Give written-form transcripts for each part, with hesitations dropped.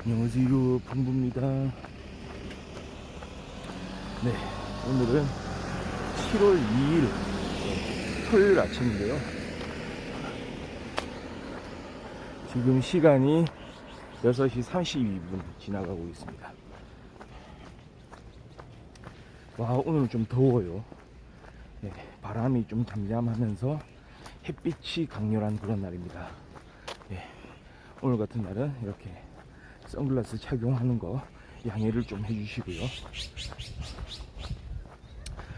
안녕하세요, 풍부입니다. 네, 오늘은 7월 2일 토요일 아침인데요. 지금 시간이 6시 32분 지나가고 있습니다. 와, 오늘 좀 더워요. 네, 바람이 좀 잠잠하면서 햇빛이 강렬한 그런 날입니다. 네, 오늘 같은 날은 이렇게 선글라스 착용하는 거 양해를 좀 해주시고요.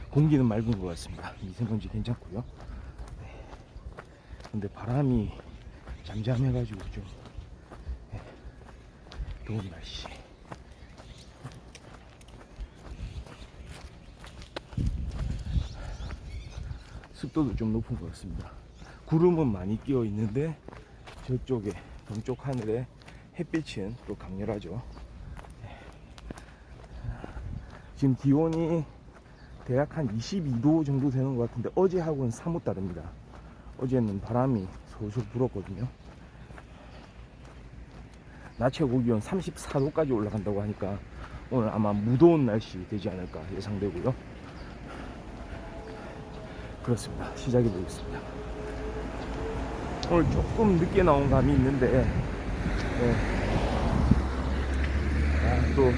공기는 맑은 것 같습니다. 미세먼지 괜찮고요. 네. 근데 바람이 잠잠해가지고 좀 더운 날씨. 습도도 좀 높은 것 같습니다. 구름은 많이 끼어 있는데 저쪽에 동쪽 하늘에 햇빛은 또 강렬하죠. 지금 기온이 대략 한 22도 정도 되는 것 같은데 어제하고는 사뭇 다릅니다. 어제는 바람이 솔솔 불었거든요. 낮 최고 기온 34도까지 올라간다고 하니까 오늘 아마 무더운 날씨 되지 않을까 예상되고요. 그렇습니다. 시작해 보겠습니다. 오늘 조금 늦게 나온 감이 있는데 또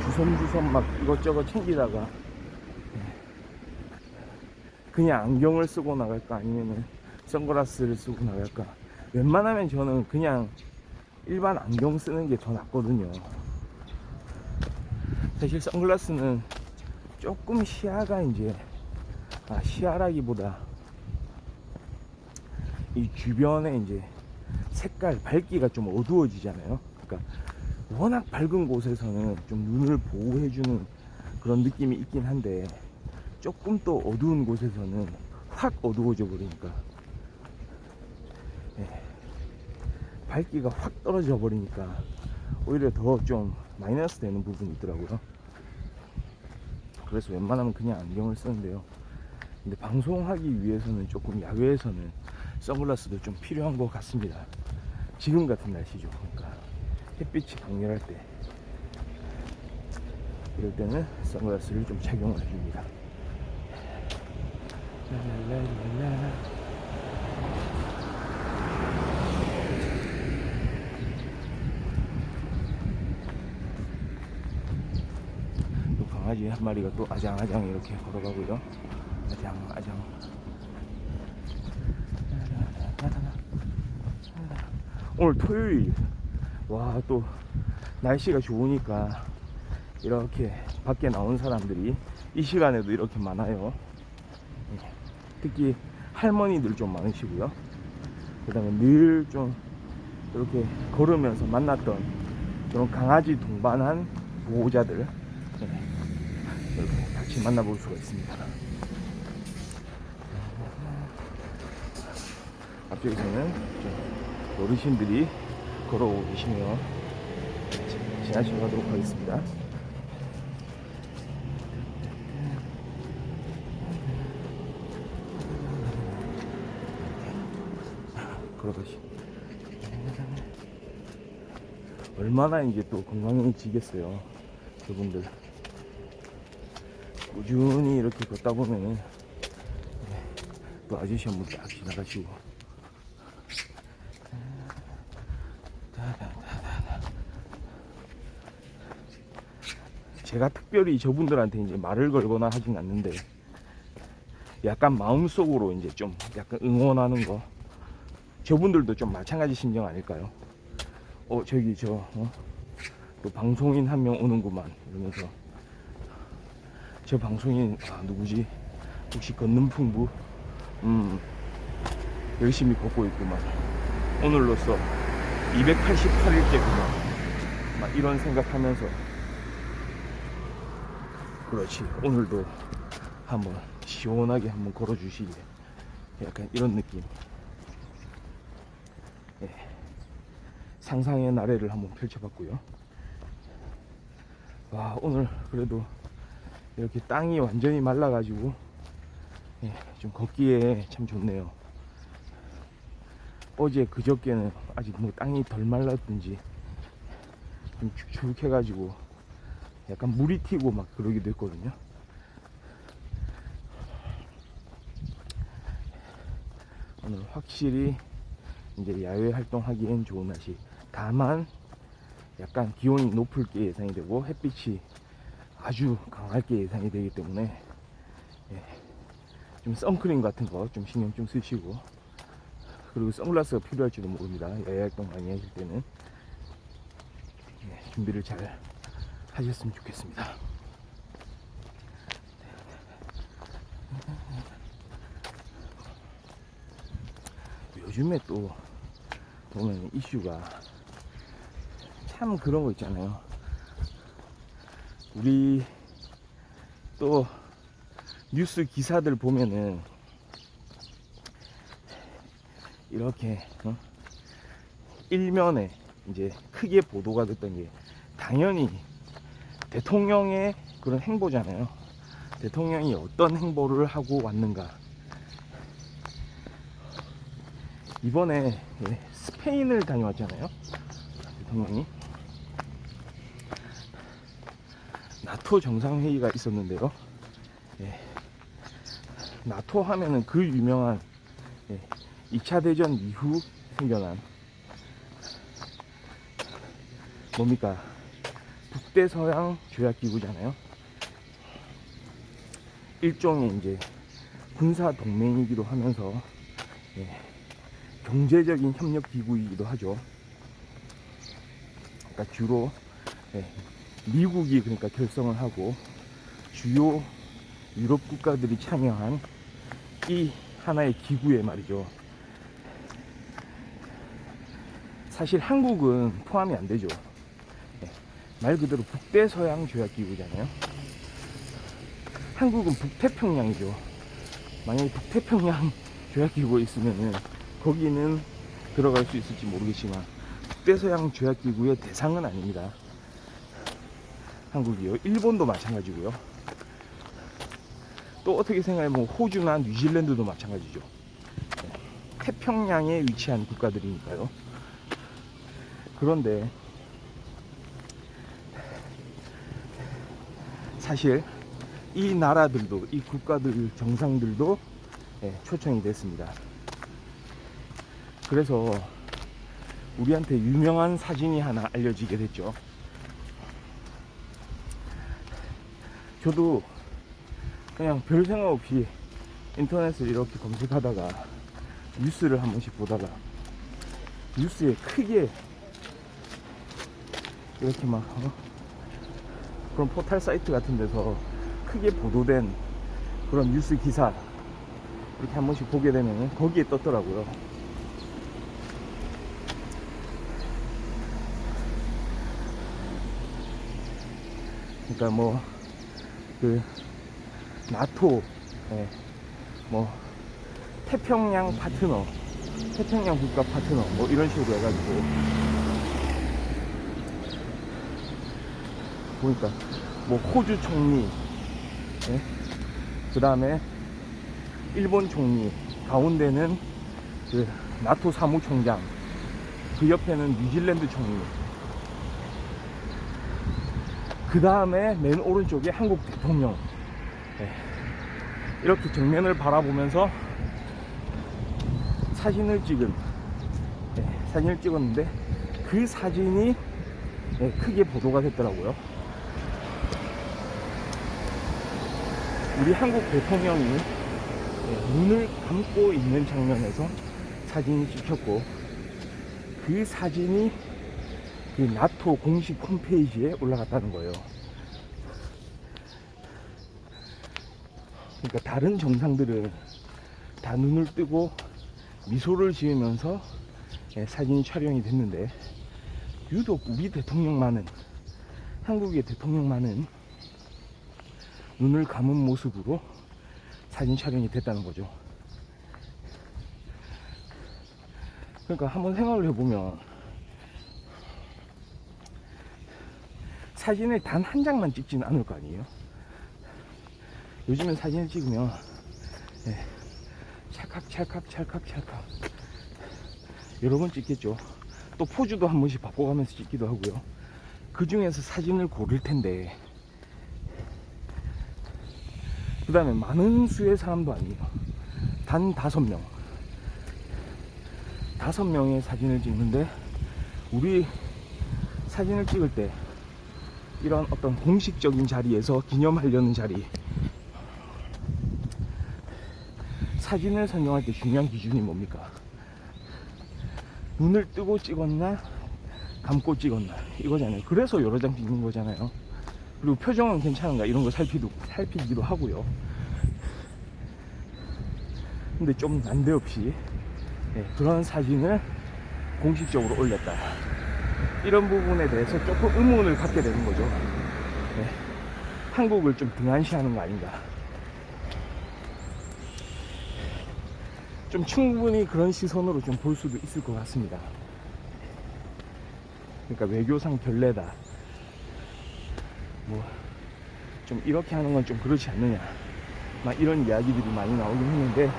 주섬주섬 막 이것저것 챙기다가 그냥 안경을 쓰고 나갈까 아니면 선글라스를 쓰고 나갈까. 웬만하면 저는 그냥 일반 안경 쓰는 게 더 낫거든요. 사실 선글라스는 조금 시야가 이제 시야라기보다 이 주변에 이제 색깔 밝기가 좀 어두워지잖아요. 그러니까 워낙 밝은 곳에서는 좀 눈을 보호해주는 그런 느낌이 있긴 한데 조금 또 어두운 곳에서는 확 어두워져 버리니까 밝기가 확 떨어져 버리니까 오히려 더 좀 마이너스 되는 부분이 있더라고요. 그래서 웬만하면 그냥 안경을 쓰는데요. 근데 방송하기 위해서는 조금 야외에서는 선글라스도 좀 필요한 것 같습니다. 지금 같은 날씨죠. 그러니까 햇빛이 강렬할 때 이럴 때는 선글라스를 좀 착용을 해줍니다. 또 강아지 한 마리가 또 아장아장 이렇게 걸어가고요. 아장아장. 오늘 토요일. 와, 또 날씨가 좋으니까 이렇게 밖에 나온 사람들이 이 시간에도 이렇게 많아요. 특히 할머니들 좀 많으시고요. 그 다음에 늘 좀 이렇게 걸으면서 만났던 그런 강아지 동반한 보호자들 이렇게 같이 만나볼 수가 있습니다. 앞쪽에서는 어르신들이 걸어오고 계시네요. 지나쳐 가도록 하겠습니다. 걸어가시. 얼마나 이제 또 건강해지겠어요. 저분들 꾸준히 이렇게 걷다 보면은 또 아저씨 한 분 딱 지나가시고 제가 특별히 저분들한테 이제 말을 걸거나 하진 않는데 약간 마음속으로 이제 좀 약간 응원하는 거. 저분들도 좀 마찬가지 심정 아닐까요? 저기 또 방송인 한 명 오는구만 이러면서 저 방송인 누구지? 혹시 걷는 풍부? 열심히 걷고 있구만. 오늘로써 288일째구만. 막 이런 생각하면서 그렇지, 오늘도 한번 시원하게 한번 걸어주시게, 약간 이런 느낌. 상상의 나래를 한번 펼쳐봤고요. 와, 오늘 그래도 이렇게 땅이 완전히 말라가지고 좀 걷기에 참 좋네요. 어제 그저께는 아직 뭐 땅이 덜 말랐든지 좀 축축해가지고 약간 물이 튀고 막 그러기도 했거든요. 오늘 확실히 이제 야외 활동하기엔 좋은 날씨. 다만 약간 기온이 높을 게 예상이 되고 햇빛이 아주 강할 게 예상이 되기 때문에 좀 선크림 같은 거 좀 신경 좀 쓰시고, 그리고 선글라스가 필요할지도 모릅니다. 야외 활동 많이 하실 때는 준비를 잘 하셨으면 좋겠습니다. 요즘에 또 보면 이슈가 참 그런 거 있잖아요. 우리 또 뉴스 기사들 보면은 이렇게 일면에 이제 크게 보도가 됐던 게 당연히 대통령의 그런 행보잖아요. 대통령이 어떤 행보를 하고 왔는가. 이번에 스페인을 다녀왔잖아요. 대통령이 나토 정상회의가 있었는데요. 나토 하면은 그 유명한 2차 대전 이후 생겨난 뭡니까? 북대서양 조약기구잖아요. 일종의 이제 군사 동맹이기도 하면서 경제적인 협력 기구이기도 하죠. 그러니까 주로 미국이 그러니까 결성을 하고 주요 유럽 국가들이 참여한 이 하나의 기구에 말이죠. 사실 한국은 포함이 안 되죠. 말 그대로 북대서양 조약기구잖아요. 한국은 북태평양이죠. 만약에 북태평양 조약기구에 있으면은 거기는 들어갈 수 있을지 모르겠지만 북대서양 조약기구의 대상은 아닙니다. 한국이요. 일본도 마찬가지고요. 또 어떻게 생각해보면 호주나 뉴질랜드도 마찬가지죠. 태평양에 위치한 국가들이니까요. 그런데 사실 이 나라들도, 이 국가들 정상들도 초청이 됐습니다. 그래서 우리한테 유명한 사진이 하나 알려지게 됐죠. 저도 그냥 별 생각 없이 인터넷을 이렇게 검색하다가 뉴스를 한 번씩 보다가 뉴스에 크게 이렇게 막 그런 포털 사이트 같은 데서 크게 보도된 그런 뉴스 기사 이렇게 한 번씩 보게 되면 거기에 떴더라고요. 그러니까 뭐 그 나토, 뭐 태평양 파트너, 태평양 국가 파트너 뭐 이런 식으로 해가지고 보니까 뭐 호주 총리, 그 다음에 일본 총리, 가운데는 그 나토 사무총장, 그 옆에는 뉴질랜드 총리, 그 다음에 맨 오른쪽에 한국 대통령. 이렇게 정면을 바라보면서 사진을 찍었는데 그 사진이 크게 보도가 됐더라고요. 우리 한국 대통령이 눈을 감고 있는 장면에서 사진이 찍혔고, 그 사진이 그 나토 공식 홈페이지에 올라갔다는 거예요. 그러니까 다른 정상들은 다 눈을 뜨고 미소를 지으면서 사진이 촬영이 됐는데, 유독 우리 대통령만은, 한국의 대통령만은 눈을 감은 모습으로 사진 촬영이 됐다는 거죠. 그러니까 한번 생각을 해보면 사진을 단 한 장만 찍지는 않을 거 아니에요. 요즘엔 사진을 찍으면 찰칵 여러 번 찍겠죠. 또 포즈도 한 번씩 바꿔가면서 찍기도 하고요. 그 중에서 사진을 고를 텐데, 그 다음에 많은 수의 사람도 아니에요. 단 5명. 5명의 사진을 찍는데, 우리 사진을 찍을 때 이런 어떤 공식적인 자리에서 기념하려는 자리, 사진을 선정할 때 중요한 기준이 뭡니까? 눈을 뜨고 찍었나 감고 찍었나 이거잖아요. 그래서 여러 장 찍는 거잖아요. 그리고 표정은 괜찮은가 이런 거 살피기도 하고요. 근데 좀 난데없이 그런 사진을 공식적으로 올렸다, 이런 부분에 대해서 조금 의문을 갖게 되는 거죠. 한국을 좀 등한시하는 거 아닌가. 좀 충분히 그런 시선으로 좀 볼 수도 있을 것 같습니다. 그러니까 외교상 결례다, 뭐 좀 이렇게 하는 건 좀 그렇지 않느냐, 막 이런 이야기들이 많이 나오긴 했는데,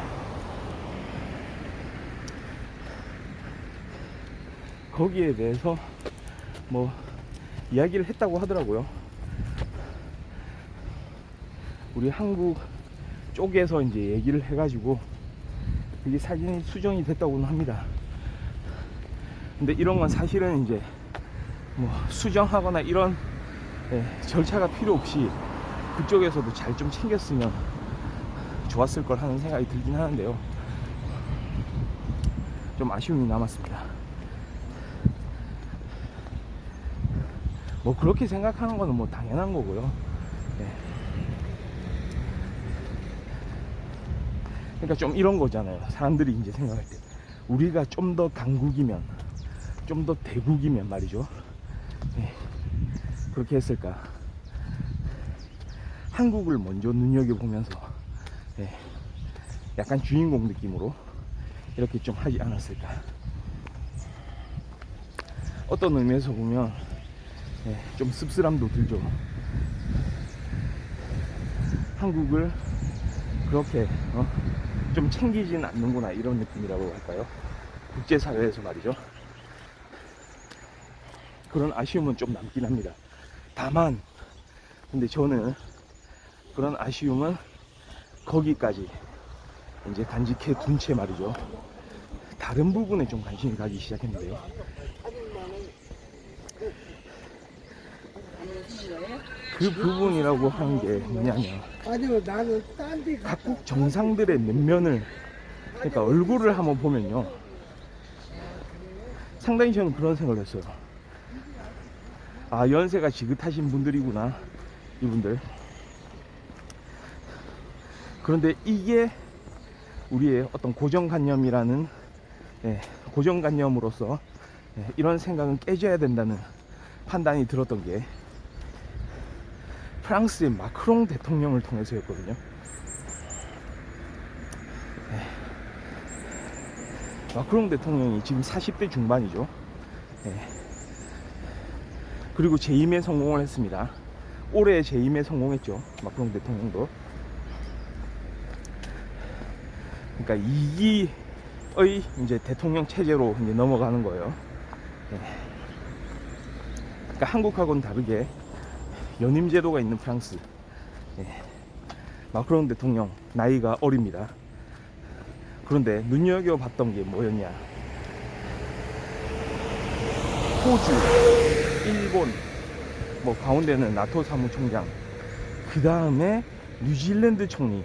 거기에 대해서 뭐 이야기를 했다고 하더라고요. 우리 한국 쪽에서 이제 얘기를 해가지고 그게 사진이 수정이 됐다고는 합니다. 근데 이런 건 사실은 이제 뭐 수정하거나 이런 절차가 필요 없이 그쪽에서도 잘 좀 챙겼으면 좋았을 걸 하는 생각이 들긴 하는데요. 좀 아쉬움이 남았습니다. 뭐 그렇게 생각하는 거는 뭐 당연한 거고요. 그러니까 좀 이런 거잖아요. 사람들이 이제 생각할 때 우리가 좀 더 강국이면, 좀 더 대국이면 말이죠, 그렇게 했을까? 한국을 먼저 눈여겨보면서 약간 주인공 느낌으로 이렇게 좀 하지 않았을까? 어떤 의미에서 보면 좀 씁쓸함도 들죠. 한국을 그렇게 좀 챙기진 않는구나, 이런 느낌이라고 할까요? 국제사회에서 말이죠. 그런 아쉬움은 좀 남긴 합니다. 다만 근데 저는 그런 아쉬움은 거기까지 이제 간직해 둔 채 말이죠, 다른 부분에 좀 관심이 가기 시작했는데요. 그 부분이라고 하는 게 뭐냐면, 각국 정상들의 면면을, 그러니까 얼굴을 한번 보면요, 상당히 저는 그런 생각을 했어요. 아, 연세가 지긋하신 분들이구나, 이분들. 그런데 이게 우리의 어떤 고정관념이라는, 고정관념으로서 이런 생각은 깨져야 된다는 판단이 들었던 게 프랑스의 마크롱 대통령을 통해서였거든요. 마크롱 대통령이 지금 40대 중반이죠. 그리고 재임에 성공을 했습니다. 올해 재임에 성공했죠, 마크롱 대통령도. 그러니까 2기의 이제 대통령 체제로 이제 넘어가는 거예요. 그러니까 한국하고는 다르게 연임 제도가 있는 프랑스. 마크롱 대통령 나이가 어립니다. 그런데 눈여겨봤던 게 뭐였냐? 호주, 일본, 뭐 가운데는 나토 사무총장, 그 다음에 뉴질랜드 총리.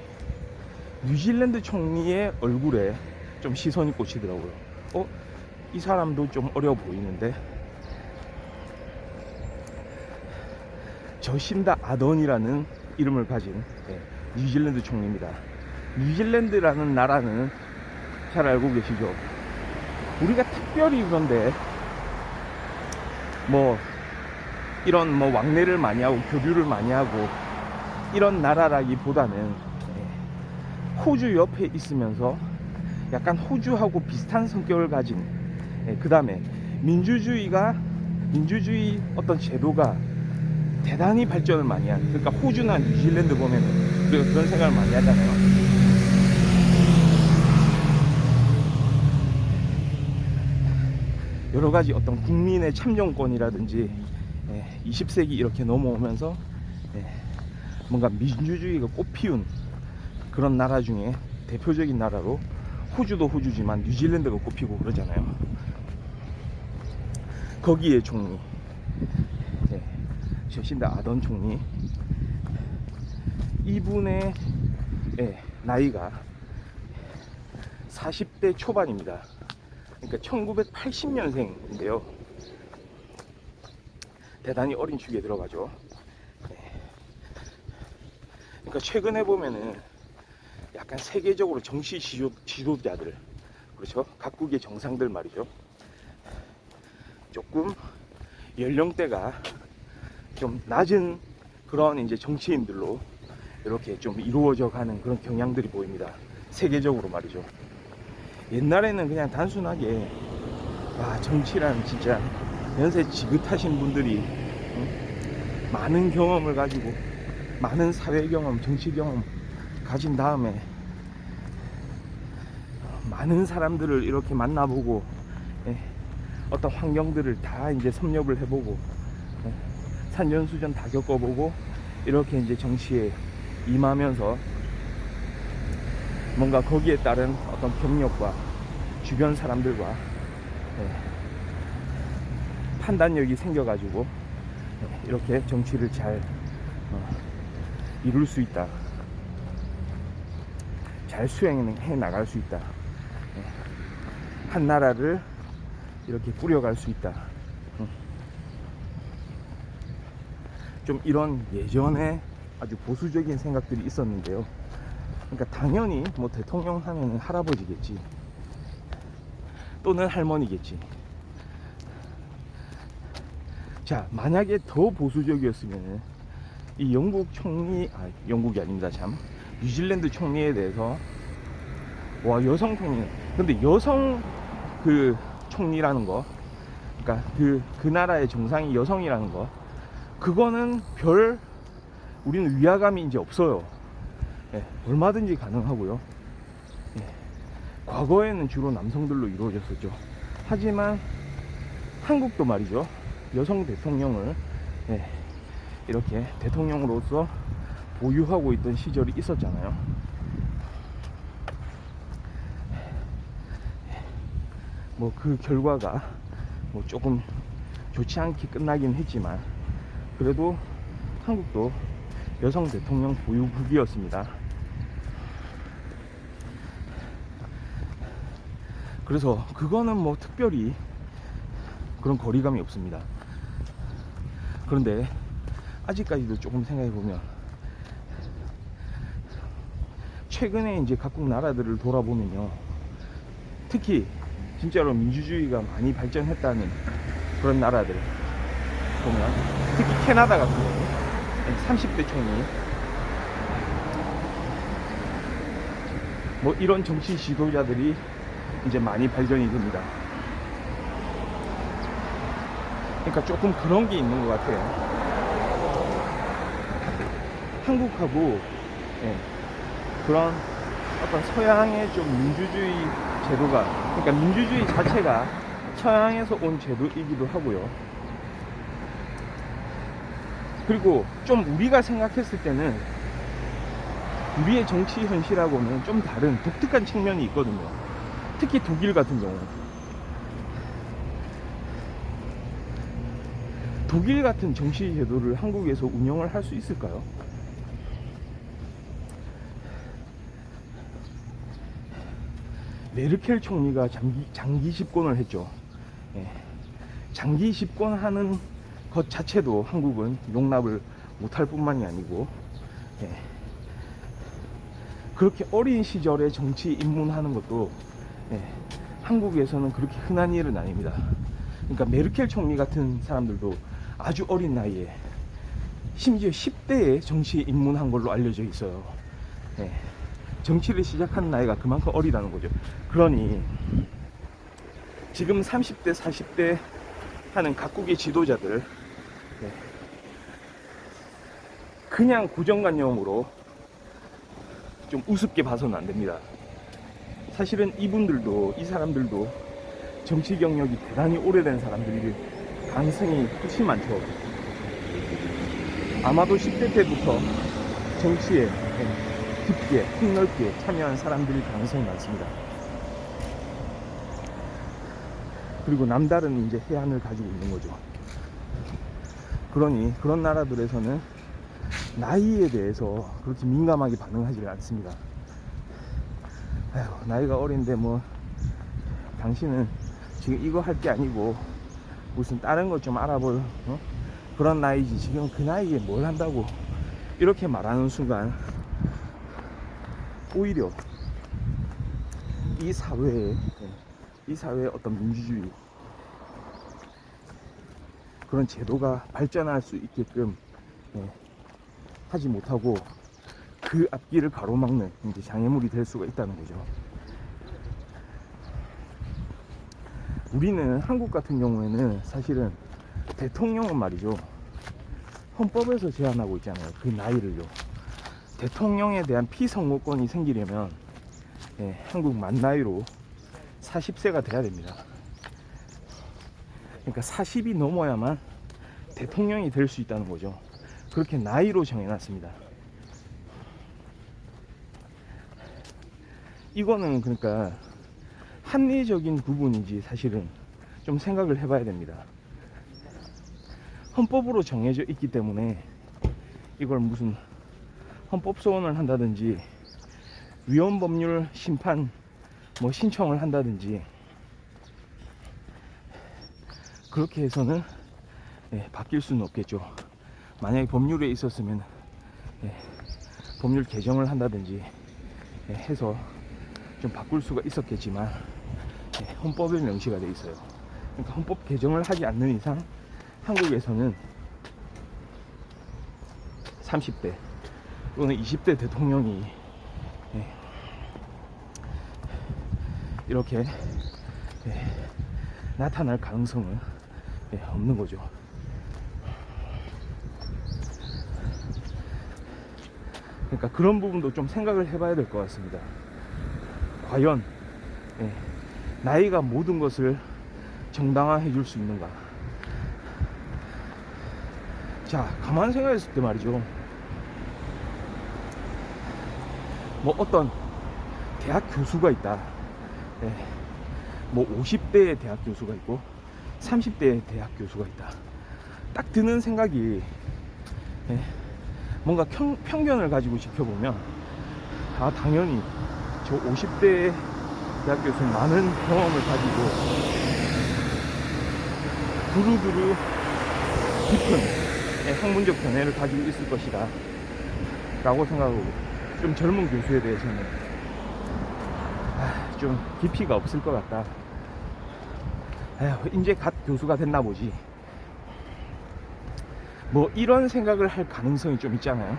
뉴질랜드 총리의 얼굴에 좀 시선이 꽂히더라고요. 이 사람도 좀 어려 보이는데. 저신다 아던이라는 이름을 가진 뉴질랜드 총리입니다. 뉴질랜드라는 나라는 잘 알고 계시죠? 우리가 특별히 그런데 뭐 이런 뭐 왕래를 많이 하고 교류를 많이 하고 이런 나라라기보다는 호주 옆에 있으면서 약간 호주하고 비슷한 성격을 가진, 그 다음에 민주주의 어떤 제도가 대단히 발전을 많이 한, 그러니까 호주나 뉴질랜드 보면 우리가 그런 생각을 많이 하잖아요. 여러 가지 어떤 국민의 참정권이라든지 20세기 이렇게 넘어오면서 뭔가 민주주의가 꽃피운 그런 나라 중에 대표적인 나라로, 호주도 호주지만 뉴질랜드가 꼽히고 그러잖아요. 거기에 총리, 저신다 아던 총리, 이분의 나이가 40대 초반입니다. 그러니까 1980년생인데요. 대단히 어린 축에 들어가죠. 그러니까 최근에 보면은 약간 세계적으로 정치 지도자들, 그렇죠? 각국의 정상들 말이죠. 조금 연령대가 좀 낮은 그런 이제 정치인들로 이렇게 좀 이루어져 가는 그런 경향들이 보입니다. 세계적으로 말이죠. 옛날에는 그냥 단순하게 정치란 진짜 연세 지긋하신 분들이 많은 경험을 가지고, 많은 사회 경험, 정치 경험 가진 다음에 많은 사람들을 이렇게 만나보고 어떤 환경들을 다 이제 섭렵을 해보고 산전수전 다 겪어보고 이렇게 이제 정치에 임하면서 뭔가 거기에 따른 어떤 경력과 주변 사람들과 판단력이 생겨가지고 이렇게 정치를 잘 이룰 수 있다, 잘 수행해 나갈 수 있다, 한 나라를 이렇게 꾸려갈 수 있다. 좀 이런 예전에 아주 보수적인 생각들이 있었는데요. 그러니까 당연히 뭐 대통령 하면은 할아버지겠지, 또는 할머니겠지. 자, 만약에 더 보수적이었으면 이 영국 총리, 영국이 아닙니다, 참, 뉴질랜드 총리에 대해서 여성 총리, 근데 여성 그 총리라는 거, 그러니까 그 나라의 정상이 여성이라는 거, 그거는 우리는 위화감이 이제 없어요. 얼마든지 가능하고요. 과거에는 주로 남성들로 이루어졌었죠. 하지만 한국도 말이죠, 여성 대통령을 이렇게 대통령으로서 보유하고 있던 시절이 있었잖아요. 뭐 그 결과가 뭐 조금 좋지 않게 끝나긴 했지만, 그래도 한국도 여성 대통령 보유국이었습니다. 그래서 그거는 뭐 특별히 그런 거리감이 없습니다. 그런데 아직까지도 조금 생각해보면, 최근에 이제 각국 나라들을 돌아보면요, 특히 진짜로 민주주의가 많이 발전했다는 그런 나라들 보면, 특히 캐나다 같은 경우 30대 총리, 뭐 이런 정치 지도자들이 이제 많이 발전이 됩니다. 그러니까 조금 그런 게 있는 것 같아요. 한국하고 그런 어떤 서양의 좀 민주주의 제도가, 그러니까 민주주의 자체가 서양에서 온 제도이기도 하고요. 그리고 좀 우리가 생각했을 때는 우리의 정치 현실하고는 좀 다른 독특한 측면이 있거든요. 특히 독일 같은 경우, 독일 같은 정치 제도를 한국에서 운영을 할 수 있을까요? 메르켈 총리가 장기 집권을 했죠. 장기 집권하는 것 자체도 한국은 용납을 못할 뿐만이 아니고, 그렇게 어린 시절에 정치 입문하는 것도 한국에서는 그렇게 흔한 일은 아닙니다. 그러니까 메르켈 총리 같은 사람들도 아주 어린 나이에, 심지어 10대에 정치에 입문한 걸로 알려져 있어요. 정치를 시작한 나이가 그만큼 어리다는 거죠. 그러니 지금 30대 40대 하는 각국의 지도자들, 그냥 고정관념으로 좀 우습게 봐서는 안 됩니다. 사실은 이 사람들도 정치 경력이 대단히 오래된 사람들일 가능성이 훨씬 많죠. 아마도 10대 때부터 정치에 깊게 폭넓게 참여한 사람들일 가능성이 많습니다. 그리고 남다른 이제 해안을 가지고 있는 거죠. 그러니 그런 나라들에서는 나이에 대해서 그렇게 민감하게 반응하지 않습니다. 아휴, 나이가 어린데 뭐 당신은 지금 이거 할 게 아니고 무슨 다른 것 좀 알아볼 그런 나이지, 지금 그 나이에 뭘 한다고, 이렇게 말하는 순간 오히려 이 사회의 어떤 민주주의, 그런 제도가 발전할 수 있게끔 하지 못하고 그 앞길을 가로막는 이제 장애물이 될 수가 있다는 거죠. 우리는 한국 같은 경우에는 사실은 대통령은 말이죠, 헌법에서 제한하고 있잖아요. 그 나이를요. 대통령에 대한 피선거권이 생기려면 한국 만 나이로 40세가 돼야 됩니다. 그러니까 40이 넘어야만 대통령이 될 수 있다는 거죠. 그렇게 나이로 정해놨습니다. 이거는 그러니까 합리적인 부분인지 사실은 좀 생각을 해봐야 됩니다. 헌법으로 정해져 있기 때문에 이걸 무슨 헌법 소원을 한다든지 위헌법률 심판 뭐 신청을 한다든지 그렇게 해서는 바뀔 수는 없겠죠. 만약에 법률에 있었으면 법률 개정을 한다든지 해서 좀 바꿀 수가 있었겠지만 헌법에 명시가 돼 있어요. 그러니까 헌법 개정을 하지 않는 이상 한국에서는 30대 또는 20대 대통령이 이렇게 나타날 가능성은 없는 거죠. 그러니까 그런 부분도 좀 생각을 해봐야 될 것 같습니다. 과연 나이가 모든 것을 정당화해 줄 수 있는가. 자, 가만히 생각했을 때 말이죠, 뭐 어떤 대학 교수가 있다. 뭐 50대의 대학 교수가 있고 30대의 대학 교수가 있다. 딱 드는 생각이 뭔가 편견을 가지고 지켜보면 당연히 저 50대의 대학 교수는 많은 경험을 가지고 두루두루 깊은 학문적 견해를 가지고 있을 것이다 라고 생각하고, 좀 젊은 교수에 대해서는 좀 깊이가 없을 것 같다. 이제 갓 교수가 됐나 보지, 뭐 이런 생각을 할 가능성이 좀 있잖아요.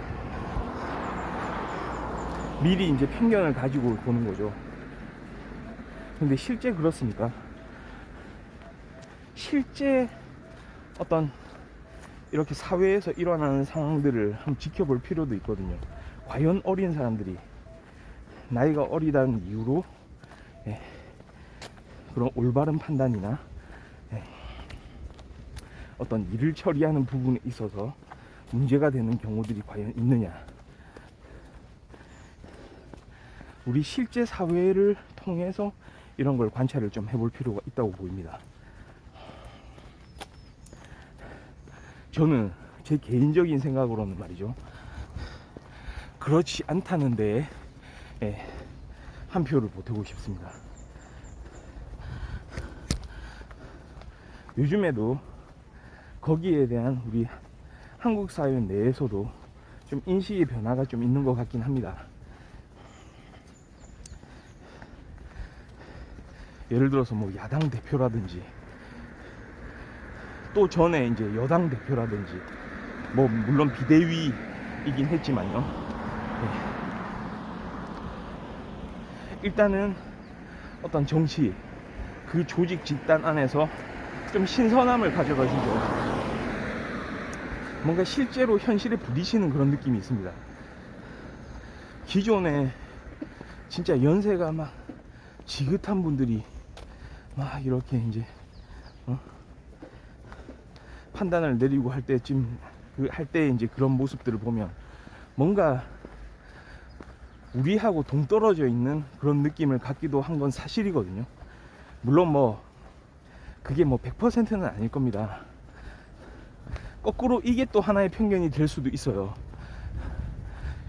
미리 이제 편견을 가지고 보는 거죠. 근데 실제 그렇습니까? 실제 어떤 이렇게 사회에서 일어나는 상황들을 한번 지켜볼 필요도 있거든요. 과연 어린 사람들이 나이가 어리다는 이유로 그런 올바른 판단이나 어떤 일을 처리하는 부분에 있어서 문제가 되는 경우들이 과연 있느냐. 우리 실제 사회를 통해서 이런 걸 관찰을 좀 해볼 필요가 있다고 보입니다. 저는 제 개인적인 생각으로는 말이죠, 그렇지 않다는 데에 한 표를 보태고 싶습니다. 요즘에도 거기에 대한 우리 한국 사회 내에서도 좀 인식의 변화가 좀 있는 것 같긴 합니다. 예를 들어서 뭐 야당 대표라든지 또 전에 이제 여당 대표라든지 뭐 물론 비대위이긴 했지만요, 일단은 어떤 정치 그 조직 집단 안에서 좀 신선함을 가져가시죠. 뭔가 실제로 현실에 부딪히는 그런 느낌이 있습니다. 기존에 진짜 연세가 막 지긋한 분들이 막 이렇게 이제 판단을 내리고 할 때쯤 그 할 때 이제 그런 모습들을 보면 뭔가 우리하고 동떨어져 있는 그런 느낌을 갖기도 한 건 사실이거든요. 물론 뭐 그게 뭐 100%는 아닐 겁니다. 거꾸로 이게 또 하나의 편견이 될 수도 있어요.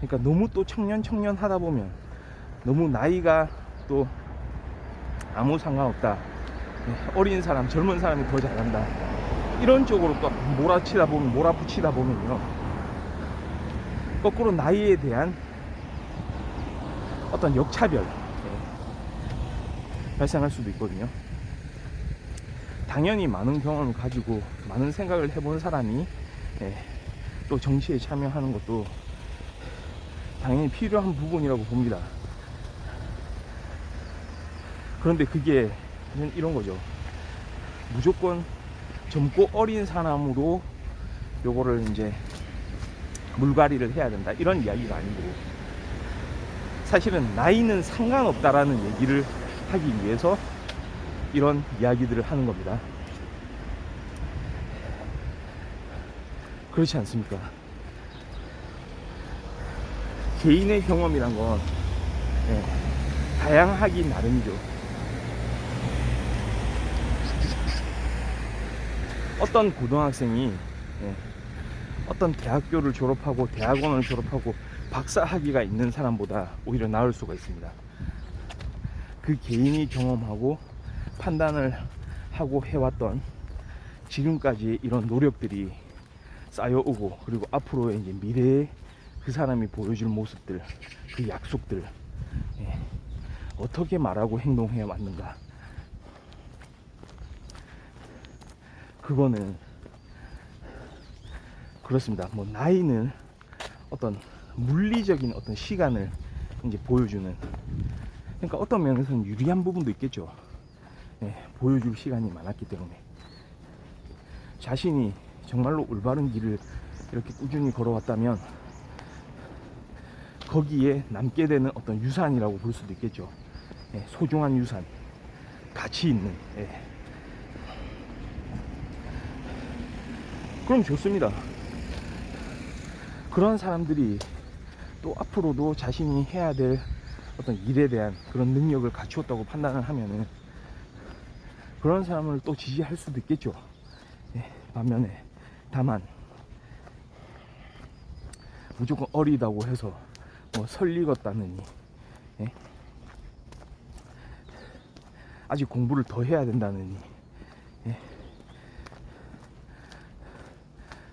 그러니까 너무 또 청년 하다 보면 너무 나이가 또 아무 상관없다, 어린 사람 젊은 사람이 더 잘한다, 이런 쪽으로 또 몰아붙이다 보면요, 거꾸로 나이에 대한 어떤 역차별 발생할 수도 있거든요. 당연히 많은 경험을 가지고 많은 생각을 해본 사람이 또 정치에 참여하는 것도 당연히 필요한 부분이라고 봅니다. 그런데 그게 이런 거죠. 무조건 젊고 어린 사람으로 요거를 이제 물갈이를 해야 된다, 이런 이야기가 아니고, 사실은 나이는 상관없다라는 얘기를 하기 위해서 이런 이야기들을 하는 겁니다. 그렇지 않습니까? 개인의 경험이란 건 다양하기 나름이죠. 어떤 고등학생이 어떤 대학교를 졸업하고 대학원을 졸업하고 박사 학위가 있는 사람보다 오히려 나을 수가 있습니다. 그 개인이 경험하고 판단을 하고 해왔던 지금까지 이런 노력들이 쌓여오고, 그리고 앞으로의 이제 미래에 그 사람이 보여줄 모습들, 그 약속들, 어떻게 말하고 행동해야 맞는가, 그거는 그렇습니다. 뭐 나이는 어떤 물리적인 어떤 시간을 이제 보여주는, 그러니까 어떤 면에서는 유리한 부분도 있겠죠. 보여줄 시간이 많았기 때문에 자신이 정말로 올바른 길을 이렇게 꾸준히 걸어왔다면 거기에 남게 되는 어떤 유산이라고 볼 수도 있겠죠. 소중한 유산, 가치 있는. 그럼 좋습니다. 그런 사람들이 또 앞으로도 자신이 해야 될 어떤 일에 대한 그런 능력을 갖추었다고 판단을 하면은 그런 사람을 또 지지할 수도 있겠죠. 반면에 다만 무조건 어리다고 해서 뭐 설리겄다느니 아직 공부를 더 해야 된다느니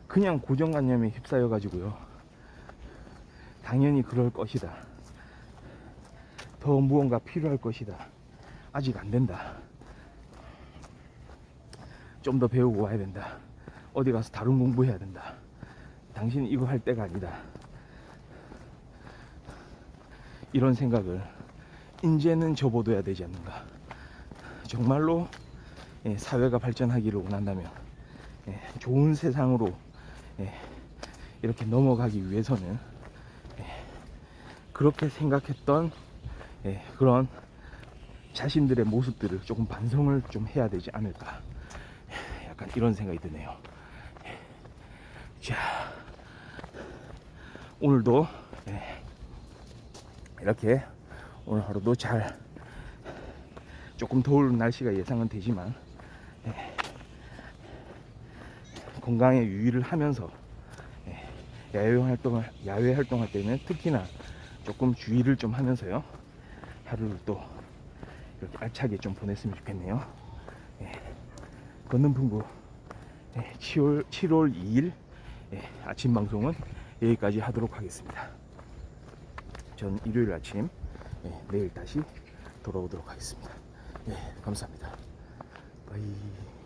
그냥 고정관념에 휩싸여 가지고요, 당연히 그럴 것이다, 더 무언가 필요할 것이다, 아직 안 된다, 좀 더 배우고 와야 된다, 어디 가서 다른 공부해야 된다, 당신 이거 할 때가 아니다, 이런 생각을 이제는 접어둬야 되지 않는가. 정말로 사회가 발전하기를 원한다면, 좋은 세상으로 이렇게 넘어가기 위해서는 그렇게 생각했던 그런 자신들의 모습들을 조금 반성을 좀 해야 되지 않을까, 약간 이런 생각이 드네요. 자, 오늘도 이렇게 오늘 하루도 잘, 조금 더울 날씨가 예상은 되지만 건강에 유의를 하면서 야외 활동할 때는 특히나 조금 주의를 좀 하면서요, 하루를 또 이렇게 알차게 좀 보냈으면 좋겠네요. 걷는 풍부 7월 2일 아침 방송은 여기까지 하도록 하겠습니다. 전 일요일 아침 내일 다시 돌아오도록 하겠습니다. 감사합니다. 바이.